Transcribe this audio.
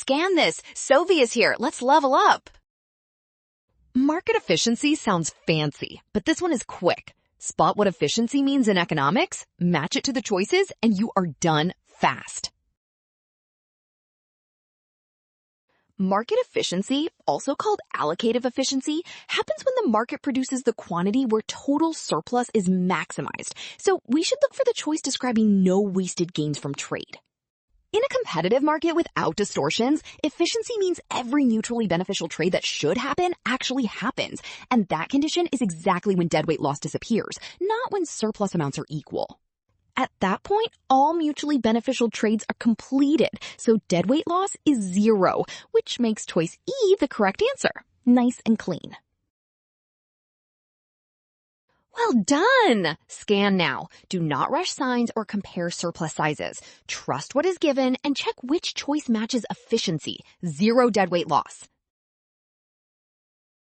scan this. Sovi is here. Let's level up. Market efficiency sounds fancy, but this one is quick. Spot what efficiency means in economics, match it to the choices, and you are done fast. Market efficiency, also called allocative efficiency, happens when the market produces the quantity where total surplus is maximized. So we should look for the choice describing no wasted gains from trade. In a competitive market without distortions, efficiency means every mutually beneficial trade that should happen actually happens. And that condition is exactly when deadweight loss disappears, not when surplus amounts are equal. At that point, all mutually beneficial trades are completed, so deadweight loss is 0, which makes choice E the correct answer. Nice and clean. Well done! Scan now. Do not rush signs or compare surplus sizes. Trust what is given and check which choice matches efficiency. 0 deadweight loss.